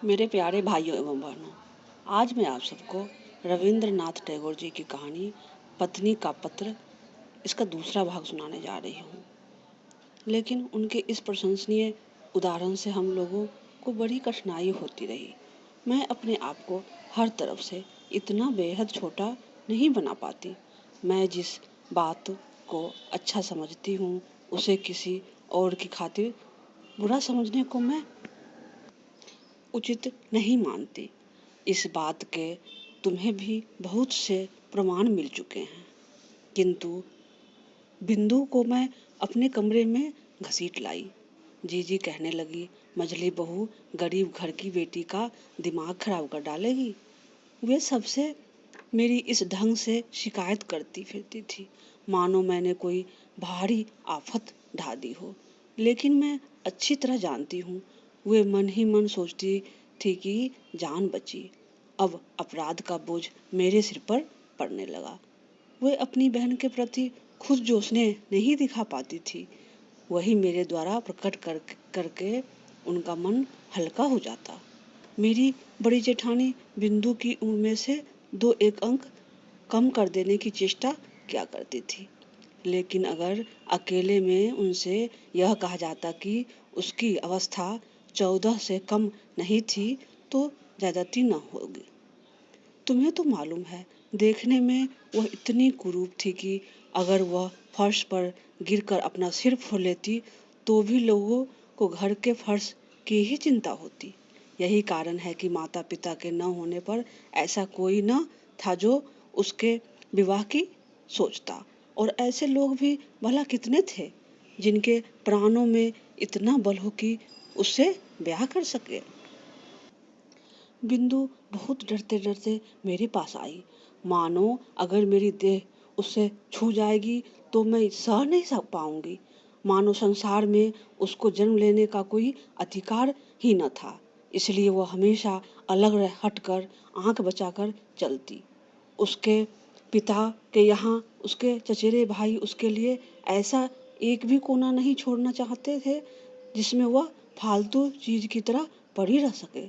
मेरे प्यारे भाइयों एवं बहनों, आज मैं आप सबको रविंद्रनाथ टैगोर जी की कहानी पत्नी का पत्र इसका दूसरा भाग सुनाने जा रही हूँ। लेकिन उनके इस प्रशंसनीय उदाहरण से हम लोगों को बड़ी कठिनाई होती रही। मैं अपने आप को हर तरफ से इतना बेहद छोटा नहीं बना पाती। मैं जिस बात को अच्छा समझती हूँ उसे किसी और की खातिर बुरा समझने को मैं उचित नहीं मानती। इस बात के तुम्हें भी बहुत से प्रमाण मिल चुके हैं। किंतु बिंदु को मैं अपने कमरे में घसीट लाई। जीजी कहने लगी, मझली बहू गरीब घर की बेटी का दिमाग खराब कर डालेगी। वे सबसे मेरी इस ढंग से शिकायत करती फिरती थी, मानो मैंने कोई भारी आफत ढा दी हो। लेकिन मैं अच्छी तरह जानती हूँ, वे मन ही मन सोचती थी कि जान बची। अब अपराध का बोझ मेरे सिर पर पड़ने लगा। वे अपनी बहन के प्रति खुद जो स्नेह नहीं दिखा पाती थी, वही मेरे द्वारा प्रकट करके उनका मन हल्का हो जाता। मेरी बड़ी जेठानी बिंदु की उम्र में से 2-1 अंक कम कर देने की चेष्टा किया करती थी। लेकिन अगर अकेले में उनसे यह कहा जाता कि उसकी अवस्था 14 से कम नहीं थी तो ज्यादती न होगी। तुम्हें तो मालूम है, देखने में वह इतनी कुरूप थी कि अगर वह फर्श पर गिरकर अपना सिर फोड़ लेती तो भी लोगों को घर के फर्श की ही चिंता होती। यही कारण है कि माता पिता के न होने पर ऐसा कोई न था जो उसके विवाह की सोचता। और ऐसे लोग भी भला कितने थे जिनके प्राणों में इतना बल हो कि उससे ब्याह कर सके। बिंदु बहुत डरते डरते मेरे पास आई, मानो अगर मेरी देह उससे छू जाएगी तो मैं सह नहीं सह पाऊंगी, मानो संसार में उसको जन्म लेने का कोई अधिकार ही न था। इसलिए वो हमेशा अलग हटकर आंख बचाकर चलती। उसके पिता के यहाँ उसके चचेरे भाई उसके लिए ऐसा एक भी कोना नहीं छोड़ना चाहते थे जिसमें वह फालतू चीज की तरह पड़ी रह सके।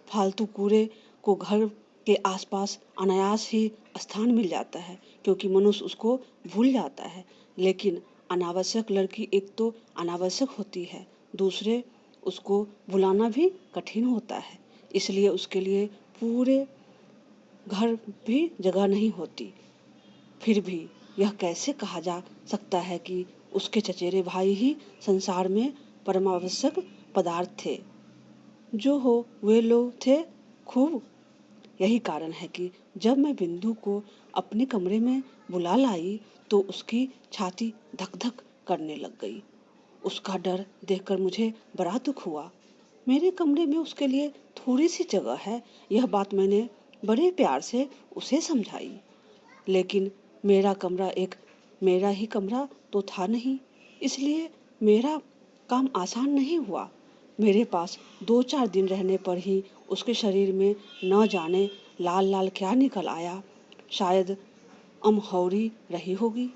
फालतू कूड़े को घर के आसपास अनायास ही स्थान मिल जाता है, क्योंकि मनुष्य उसको भूल जाता है। लेकिन अनावश्यक लड़की एक तो अनावश्यक होती है, दूसरे उसको भुलाना भी कठिन होता है। इसलिए उसके लिए पूरे घर भी जगह नहीं होती। फिर भी यह कैसे कहा जा सकता है कि उसके चचेरे भाई ही संसार में परमावश्यक पदार्थ थे। जो हो वे लोग थे खूब। यही कारण है कि जब मैं बिंदु को अपने कमरे में बुला लाई तो उसकी छाती धक धक करने लग गई। उसका डर देखकर मुझे बड़ा दुख हुआ। मेरे कमरे में उसके लिए थोड़ी सी जगह है, यह बात मैंने बड़े प्यार से उसे समझाई। लेकिन मेरा ही कमरा तो था नहीं, इसलिए मेरा काम आसान नहीं हुआ। मेरे पास 2-4 दिन रहने पर ही उसके शरीर में न जाने लाल लाल क्या निकल आया। शायद अमहौरी रही होगी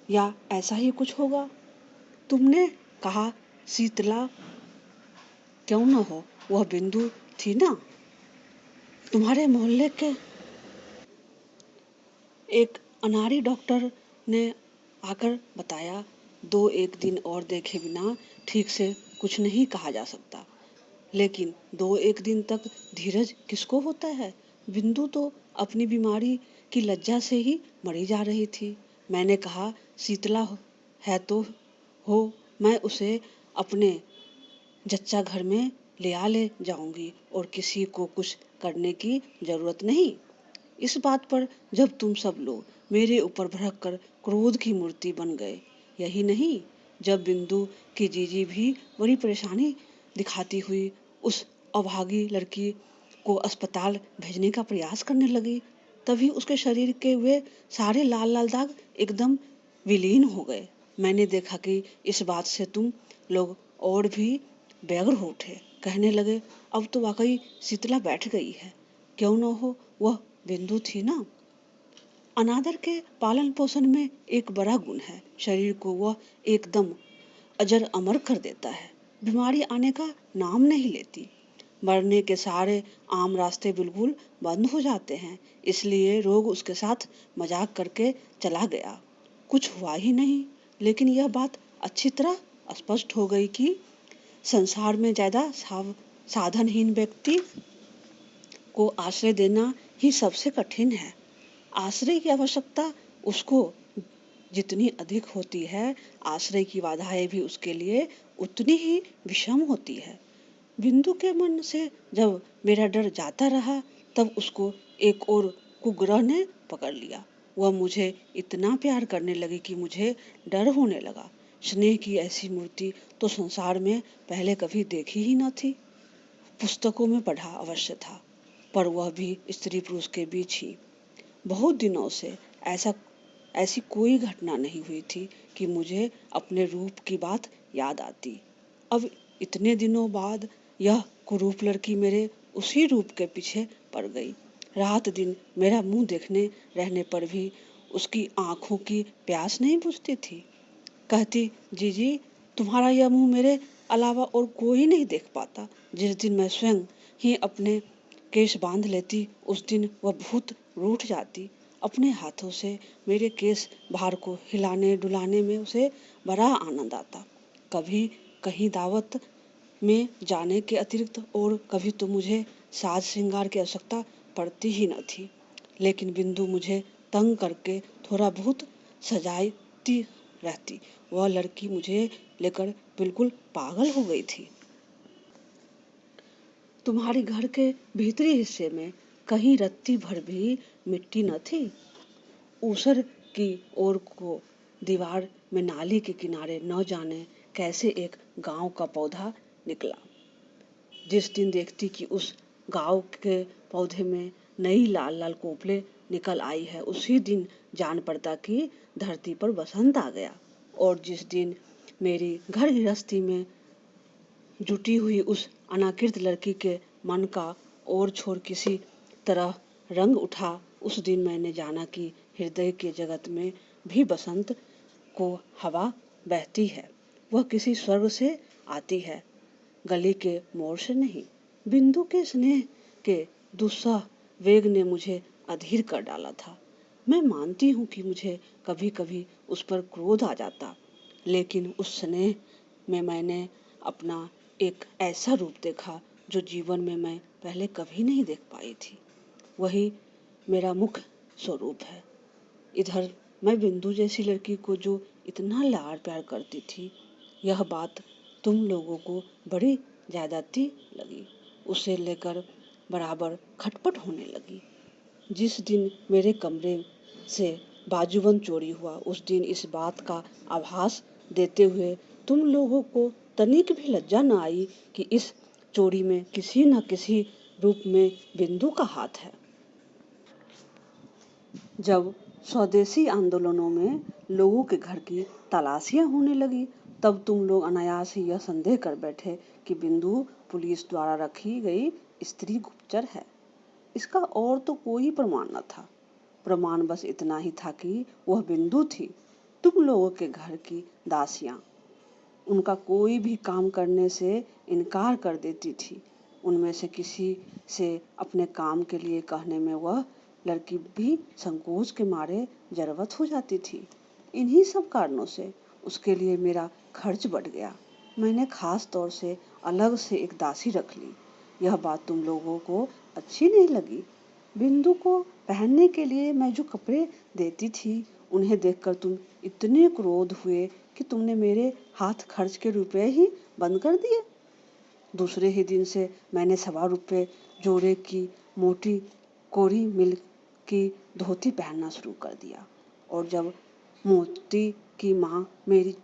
या ऐसा ही कुछ होगा। तुमने कहा शीतला क्यों न हो, वह बिंदु थी ना, तुम्हारे मोहल्ले के एक अनाड़ी डॉक्टर ने आकर बताया। 2-1 दिन और देखे बिना ठीक से कुछ नहीं कहा जा सकता। लेकिन 2-1 दिन तक धीरज किसको होता है। बिंदु तो अपनी बीमारी की लज्जा से ही मरी जा रही थी। मैंने कहा, शीतला है तो हो, मैं उसे अपने जच्चा घर में ले जाऊंगी और किसी को कुछ करने की जरूरत नहीं। इस बात पर जब तुम सब लोग मेरे ऊपर भड़क कर क्रोध की मूर्ति बन गए। यही नहीं, जब बिंदु की जीजी भी बड़ी परेशानी दिखाती हुई उस अभागी लड़की को अस्पताल भेजने का प्रयास करने लगी, तभी उसके शरीर के वे सारे लाल लाल दाग एकदम विलीन हो गए। मैंने देखा कि इस बात से तुम लोग और भी व्यग्र हो उठे। कहने लगे, अब तो वाकई शीतला बैठ गई है। क्यों न हो, वह बिंदु थी ना। अनादर के पालन पोषण में एक बड़ा गुण है, शरीर को वह एकदम अजर अमर कर देता है। बीमारी आने का नाम नहीं लेती। मरने के सारे आम रास्ते बिल्कुल बंद हो जाते हैं, इसलिए रोग उसके साथ मजाक करके चला गया। कुछ हुआ ही नहीं, लेकिन यह बात अच्छी तरह स्पष्ट हो गई कि संसार में ज्यादा साधनहीन व्यक्ति को आश्रय देना ही सबसे कठिन है। आश्रय की आवश्यकता उसको जितनी अधिक होती है, आश्रय की बाधाएं भी उसके लिए उतनी ही विषम होती है। बिंदु के मन से जब मेरा डर जाता रहा, तब उसको एक और कुग्रह ने पकड़ लिया। वह मुझे इतना प्यार करने लगी कि मुझे डर होने लगा। स्नेह की ऐसी मूर्ति तो संसार में पहले कभी देखी ही न थी। पुस्तकों में पढ़ा अवश्य था, पर वह भी स्त्री पुरुष के बीच ही। बहुत दिनों से ऐसा ऐसी कोई घटना नहीं हुई थी कि मुझे अपने रूप की बात याद आती। अब इतने दिनों बाद यह कुरूप लड़की मेरे उसी रूप के पीछे पड़ गई। रात दिन मेरा मुंह देखने रहने पर भी उसकी आंखों की प्यास नहीं बुझती थी। कहती, जीजी, तुम्हारा यह मुंह मेरे अलावा और कोई नहीं देख पाता। जिस दिन मैं स्वयं ही अपने केश बांध लेती, उस दिन वह भूत रूठ जाती। अपने हाथों से मेरे केश भार को हिलाने डुलाने में उसे बड़ा आनंद आता। कभी कहीं दावत में जाने के अतिरिक्त और कभी तो मुझे साज श्रृंगार की आवश्यकता पड़ती ही न थी। लेकिन बिंदु मुझे तंग करके थोड़ा बहुत सजाती रहती। वह लड़की मुझे लेकर बिल्कुल पागल हो गई थी। तुम्हारे घर के भीतरी हिस्से में कहीं रत्ती भर भी मिट्टी न थी। ऊसर की ओर को दीवार में नाली के किनारे न जाने कैसे एक गांव का पौधा निकला। जिस दिन देखती कि उस गांव के पौधे में नई लाल लाल कोपले निकल आई है, उसी दिन जान पड़ता कि धरती पर बसंत आ गया। और जिस दिन मेरी घर गृहस्थी में जुटी हुई उस अनाकृत लड़की के मन का और छोर किसी तरह रंग उठा, उस दिन मैंने जाना कि हृदय के जगत में भी बसंत को हवा बहती है। वह किसी स्वर्ग से आती है, गली के मोड़ से नहीं। बिंदु के स्नेह के दुस्साह वेग ने मुझे अधीर कर डाला था। मैं मानती हूँ कि मुझे कभी कभी उस पर क्रोध आ जाता, लेकिन उस स्नेह में मैंने अपना एक ऐसा रूप देखा जो जीवन में मैं पहले कभी नहीं देख पाई थी। वही मेरा मुख्य स्वरूप है। इधर मैं बिंदु जैसी लड़की को जो इतना लाड़ प्यार करती थी, यह बात तुम लोगों को बड़ी ज्यादती लगी। उसे लेकर बराबर खटपट होने लगी। जिस दिन मेरे कमरे से बाजूबंद चोरी हुआ, उस दिन इस बात का आभास देते हुए तुम लोगों को तनिक भी लज्जा न आई कि इस चोरी में किसी न किसी रूप में बिंदु का हाथ है। जब स्वदेशी आंदोलनों में लोगों के घर की तलाशियां होने लगी, तब तुम लोग अनायास ही यह संदेह कर बैठे कि बिंदु पुलिस द्वारा रखी गई स्त्री गुप्तचर है। इसका और तो कोई प्रमाण न था। प्रमाण बस इतना ही था कि वह बिंदु थी, तुम लोगों के घर की दासियां। उनका कोई भी काम करने से इनकार कर देती थी। उनमें से किसी से अपने काम के लिए कहने में वह लड़की भी संकोच के मारे जरवत हो जाती थी। इन्हीं सब कारणों से उसके लिए मेरा खर्च बढ़ गया। मैंने खास तौर से अलग से एक दासी रख ली। यह बात तुम लोगों को अच्छी नहीं लगी। बिंदु को पहनने के लिए मैं जो कपड़े देती थी, उन्हें देखकर तुम इतने क्रोध हुए कि तुमने मेरे हाथ खर्च के रुपए ही बंद कर दिए। दूसरे ही दिन से मैंने 1.25 रुपए जोड़े की मोटी कोरी मिल की धोती पहनना शुरू कर दिया। और जब मोती की माँ मेरी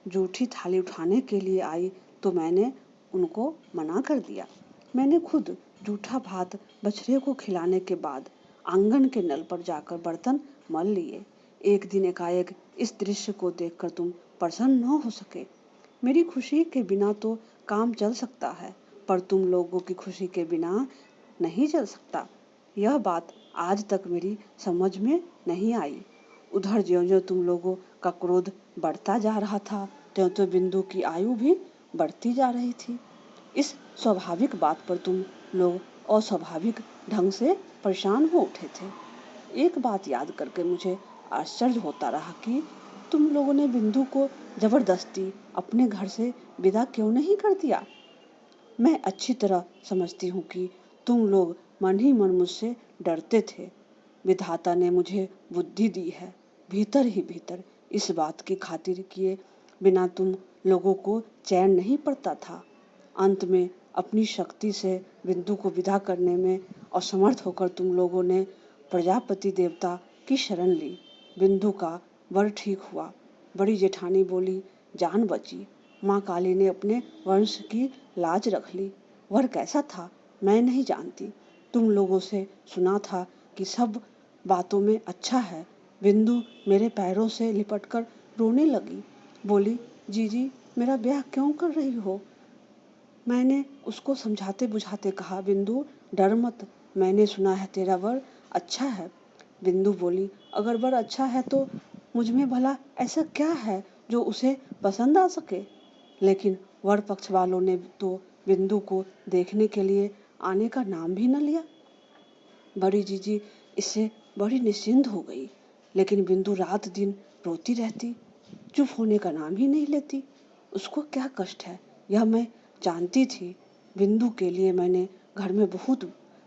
जूठी थाली उठाने के लिए आई, तो मैंने उनको मना कर दिया। मैंने खुद जूठा भात बछड़े को खिलाने के बाद आंगन के नल पर जाकर बर्तन मल लिए। एक दिन एकाएक इस दृश्य को देखकर तुम प्रसन्न न हो सके। मेरी खुशी के बिना तो काम चल सकता है, पर तुम लोगों की खुशी के बिना नहीं चल सकता। यह बात आज तक मेरी समझ में नहीं आई। उधर ज्यों-ज्यों तुम लोगों का क्रोध बढ़ता जा रहा था, त्यों-त्यों बिंदु की आयु भी बढ़ती जा रही थी। इस स्वाभाविक बात पर तुम लोग अस्वाभाविक ढंग से परेशान हो उठे थे। एक बात याद करके मुझे आश्चर्य होता रहा कि तुम लोगों ने बिंदु को जबरदस्ती अपने घर से विदा क्यों नहीं कर दिया। मैं अच्छी तरह समझती हूँ कि तुम लोग मन ही मन मुझसे डरते थे। विधाता ने मुझे बुद्धि दी है, भीतर ही भीतर इस बात की खातिर किए बिना तुम लोगों को चैन नहीं पड़ता था। अंत में अपनी शक्ति से बिंदु को विदा करने में असमर्थ होकर तुम लोगों ने प्रजापति देवता की शरण ली। बिंदु का वर ठीक हुआ। बड़ी जेठानी बोली, जान बची। माँ काली ने अपने वंश की लाज रख ली। वर कैसा था मैं नहीं जानती, तुम लोगों से सुना था कि सब बातों में अच्छा है। बिंदु मेरे पैरों से लिपटकर रोने लगी, बोली, जीजी मेरा ब्याह क्यों कर रही हो। मैंने उसको समझाते बुझाते कहा, बिंदु डर मत, मैंने सुना है तेरा वर अच्छा है। बिंदु बोली, अगर वर अच्छा है तो मुझ में भला ऐसा क्या है जो उसे पसंद आ सके। लेकिन वर पक्ष वालों ने तो बिंदु को देखने के लिए आने का नाम भी न लिया। बड़ी जीजी इससे बड़ी निश्चिंत हो गई, लेकिन बिंदु रात दिन रोती रहती, चुप होने का नाम ही नहीं लेती। उसको क्या कष्ट है यह मैं जानती थी। बिंदु के लिए मैंने घर में बहुत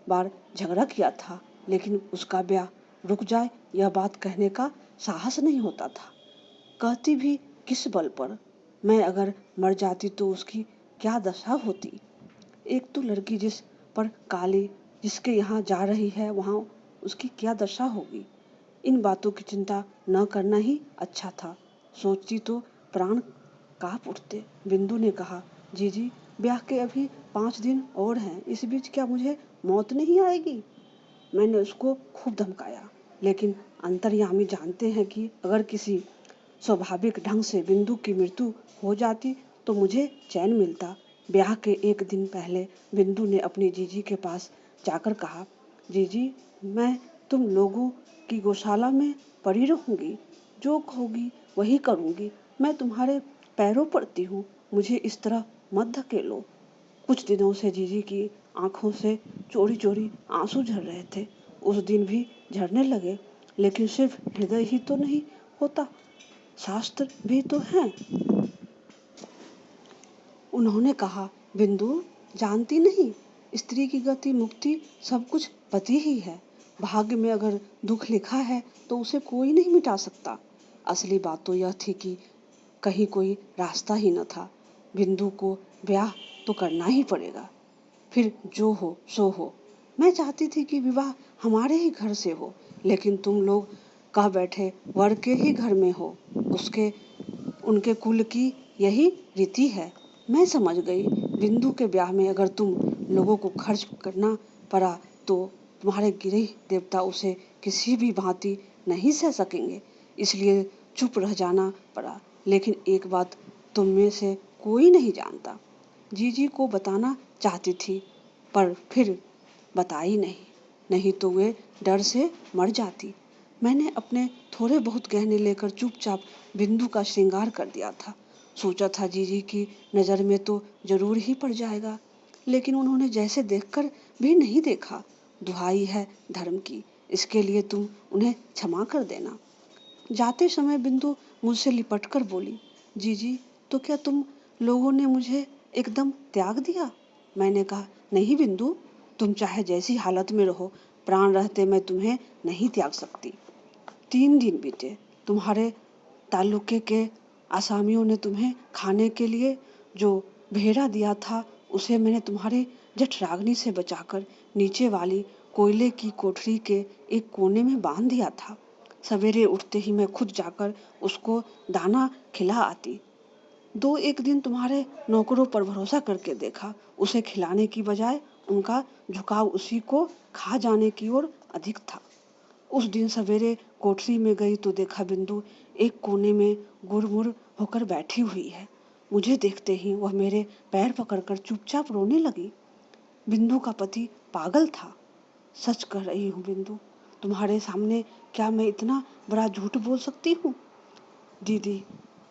बार झगड़ा किया था, लेकिन उसका ब्याह रुक जाए यह बात कहने का साहस नहीं होता था। कहती भी किस बल पर। मैं अगर मर जाती तो उसकी क्या दशा होती। एक तो लड़की जिस पर काली जिसके यहाँ जा रही है वहाँ उसकी क्या दशा होगी। इन बातों की चिंता न करना ही अच्छा था। सोचती तो प्राण कांप उठते। बिंदु ने कहा, जीजी ब्याह के अभी 5 दिन और हैं, इस बीच क्या मुझे मौत नहीं आएगी। मैंने उसको खूब धमकाया, लेकिन अंतर्यामी जानते हैं कि अगर किसी स्वाभाविक ढंग से बिंदु की मृत्यु हो जाती तो मुझे चैन मिलता। ब्याह के एक दिन पहले बिंदु ने अपनी जीजी के पास जाकर कहा, जीजी मैं तुम लोगों की गौशाला में पड़ी रहूंगी, जो कहोगी वही करूंगी। मैं तुम्हारे पैरों पड़ती हूँ, मुझे इस तरह मत धकेलो। कुछ दिनों से जीजी की आंखों से चोरी चोरी आंसू झर रहे थे। उस दिन भी झरने लगे, लेकिन सिर्फ हृदय ही तो नहीं होता, शास्त्र भी तो हैं। उन्होंने कहा, बिंदु जानती नहीं, स्त्री की गति मुक्ति सब कुछ पति ही है। भाग्य में अगर दुख लिखा है तो उसे कोई नहीं मिटा सकता। असली बात तो यह थी कि कहीं कोई रास्ता ही न था। बिंदु को ब्याह तो करना ही पड़ेगा, फिर जो हो सो हो। मैं चाहती थी कि विवाह हमारे ही घर से हो, लेकिन तुम लोग कह बैठे वर के ही घर में हो, उसके उनके कुल की यही रीति है। मैं समझ गई, बिंदु के ब्याह में अगर तुम लोगों को खर्च करना पड़ा तो तुम्हारे गृह देवता उसे किसी भी भांति नहीं सह सकेंगे, इसलिए चुप रह जाना पड़ा। लेकिन एक बात तुम में से कोई नहीं जानता। जीजी को बताना चाहती थी, पर फिर बताई नहीं, नहीं तो वे डर से मर जाती। मैंने अपने थोड़े बहुत गहने लेकर चुपचाप बिंदु का श्रृंगार कर दिया था। सोचा था जीजी की नज़र में तो जरूर ही पड़ जाएगा, लेकिन उन्होंने जैसे देखकर भी नहीं देखा। दुहाई है धर्म की, इसके लिए तुम उन्हें क्षमा कर देना। जाते समय बिंदु मुझसे लिपट कर बोली, जीजी तो क्या तुम लोगों ने मुझे एकदम त्याग दिया। मैंने कहा, नहीं बिंदु, तुम चाहे जैसी हालत में रहो, प्राण रहते मैं तुम्हें नहीं त्याग सकती। 3 दिन बीते। तुम्हारे ताल्लुके के आसामियों ने तुम्हें खाने के लिए जो भेड़ा दिया था उसे मैंने तुम्हारे जठराग्नि से बचाकर नीचे वाली कोयले की कोठरी के एक कोने में बांध दिया था। सवेरे उठते ही मैं खुद जाकर उसको दाना खिला आती। 2-1 दिन तुम्हारे नौकरों पर भरोसा करके देखा, उसे खिलाने की बजाय उनका झुकाव उसी को खा जाने की ओर अधिक था। उस दिन सवेरे कोठरी में गई तो देखा बिंदु एक कोने में गुड़मुड़ होकर बैठी हुई है। मुझे देखते ही वह मेरे पैर पकड़कर चुपचाप रोने लगी। बिंदु का पति पागल था। सच कह रही हूँ बिंदु, तुम्हारे सामने क्या मैं इतना बड़ा झूठ बोल सकती हूँ। दीदी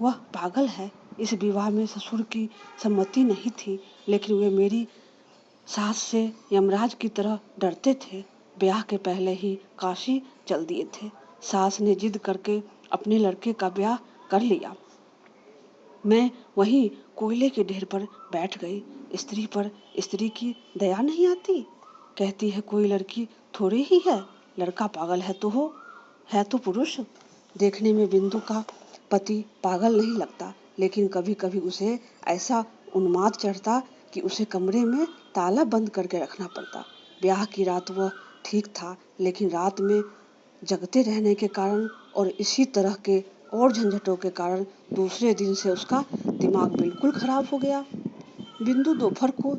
वह पागल है। इस विवाह में ससुर की सम्मति नहीं थी, लेकिन वे मेरी सास से यमराज की तरह डरते थे। ब्याह के पहले ही काशी चल दिए थे। सास ने जिद करके अपने लड़के का ब्याह कर लिया। मैं वहीं कोयले के ढेर पर बैठ गई। स्त्री पर स्त्री की दया नहीं आती। कहती है कोई लड़की थोड़ी ही है, लड़का पागल है तो पुरुष। देखने में बिंदु का पति पागल नहीं लगता, लेकिन कभी कभी उसे ऐसा उन्माद चढ़ता कि उसे कमरे में ताला बंद करके रखना पड़ता। ब्याह की रात वह ठीक था, लेकिन रात में जगते रहने के कारण और इसी तरह के और झंझटों के कारण दूसरे दिन से उसका दिमाग बिल्कुल खराब हो गया। बिंदु दोपहर को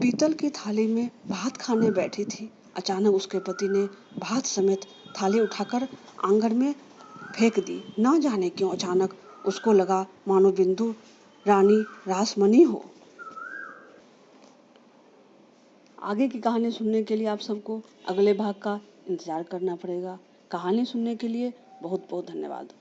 पीतल की थाली में भात खाने बैठी थी। अचानक उसके पति ने भात समेत थाली उठाकर आंगन में फेंक दी। न जाने क्यों अचानक उसको लगा मानो बिंदु रानी रासमणी हो। आगे की कहानी सुनने के लिए आप सबको अगले भाग का इंतजार करना पड़ेगा। कहानी सुनने के लिए बहुत बहुत धन्यवाद।